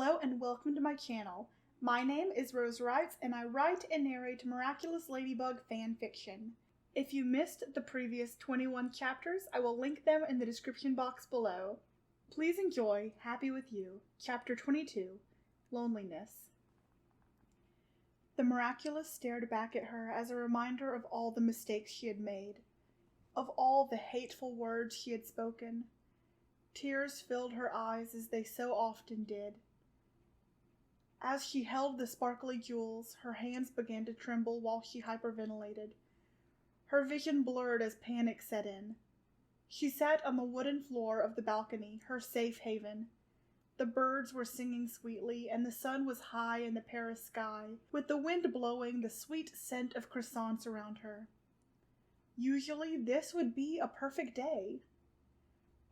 Hello and welcome to my channel. My name is Rose Wrights and I write and narrate Miraculous Ladybug Fanfiction. If you missed the previous 21 chapters, I will link them in the description box below. Please enjoy Happy With You, Chapter 22, Loneliness. The Miraculous stared back at her as a reminder of all the mistakes she had made, of all the hateful words she had spoken. Tears filled her eyes as they so often did. As she held the sparkly jewels, her hands began to tremble while she hyperventilated. Her vision blurred as panic set in. She sat on the wooden floor of the balcony, her safe haven. The birds were singing sweetly, and the sun was high in the Paris sky, with the wind blowing the sweet scent of croissants around her. Usually, this would be a perfect day.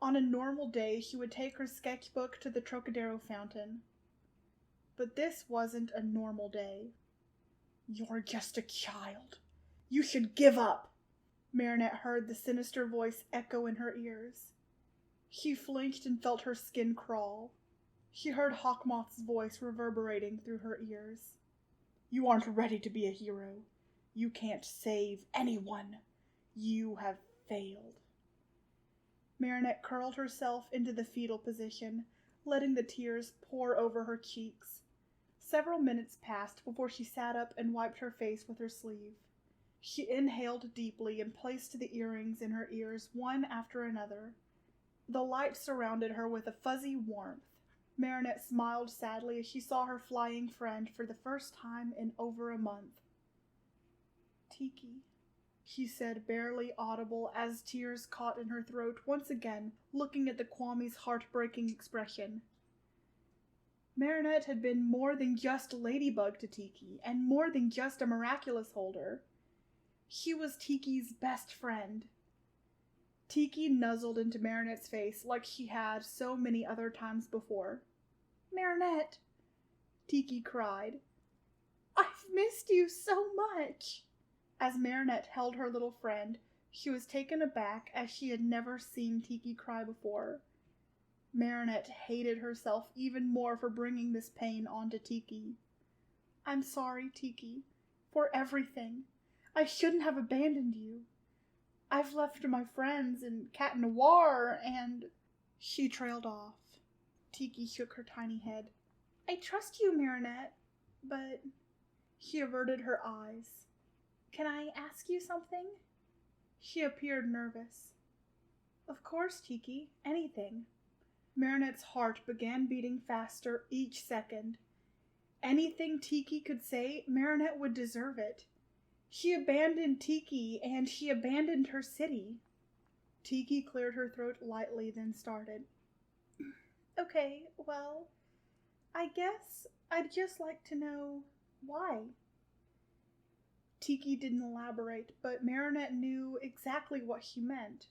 On a normal day, she would take her sketchbook to the Trocadero fountain. But this wasn't a normal day. "You're just a child. You should give up," Marinette heard the sinister voice echo in her ears. She flinched and felt her skin crawl. She heard Hawkmoth's voice reverberating through her ears. "You aren't ready to be a hero. You can't save anyone. You have failed." Marinette curled herself into the fetal position, letting the tears pour over her cheeks. Several minutes passed before she sat up and wiped her face with her sleeve. She inhaled deeply and placed the earrings in her ears one after another. The light surrounded her with a fuzzy warmth. Marinette smiled sadly as she saw her flying friend for the first time in over a month. "Tikki," she said, barely audible as tears caught in her throat once again, looking at the Kwame's heartbreaking expression. Marinette had been more than just Ladybug to Tikki, and more than just a miraculous holder. She was Tikki's best friend. Tikki nuzzled into Marinette's face like she had so many other times before. "Marinette," Tikki cried, "I've missed you so much." As Marinette held her little friend, she was taken aback as she had never seen Tikki cry before. Marinette hated herself even more for bringing this pain onto Tikki. "I'm sorry, Tikki, for everything. I shouldn't have abandoned you. I've left my friends and Cat Noir and—" She trailed off. Tikki shook her tiny head. "I trust you, Marinette, but—" She averted her eyes. "Can I ask you something?" She appeared nervous. "Of course, Tikki, anything." Marinette's heart began beating faster each second. Anything Tikki could say, Marinette would deserve it. She abandoned Tikki, and she abandoned her city. Tikki cleared her throat lightly, then started. "Okay, well, I guess I'd just like to know why." Tikki didn't elaborate, but Marinette knew exactly what she meant.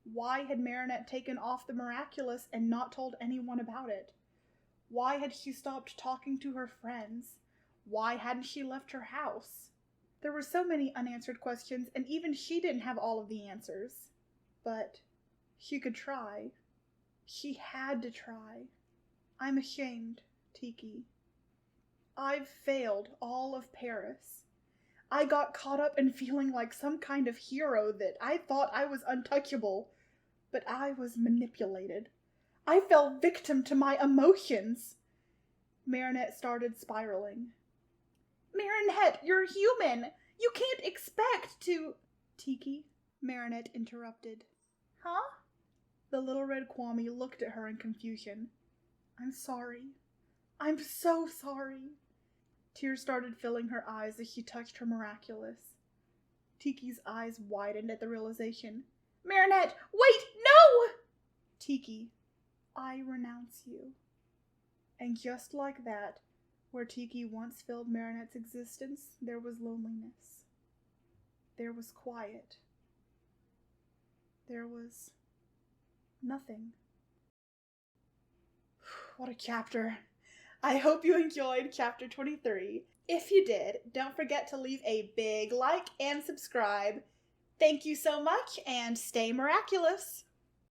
Why had Marinette taken off the Miraculous and not told anyone about it? Why had she stopped talking to her friends? Why hadn't she left her house? There were so many unanswered questions, and even she didn't have all of the answers. But she could try. She had to try. "I'm ashamed, Tikki. I've failed all of Paris. I got caught up in feeling like some kind of hero that I thought I was untouchable, but I was manipulated. I fell victim to my emotions." Marinette started spiraling. "Marinette, you're human! You can't expect to—" "Tikki," Marinette interrupted. "Huh?" The little red Kwame looked at her in confusion. "I'm sorry. I'm so sorry." Tears started filling her eyes as she touched her Miraculous. Tikki's eyes widened at the realization. "Marinette, wait, no!" "Tikki, I renounce you." And just like that, where Tikki once filled Marinette's existence, there was loneliness. There was quiet. There was nothing. What a chapter. I hope you enjoyed chapter 23. If you did, don't forget to leave a big like and subscribe. Thank you so much, and stay miraculous!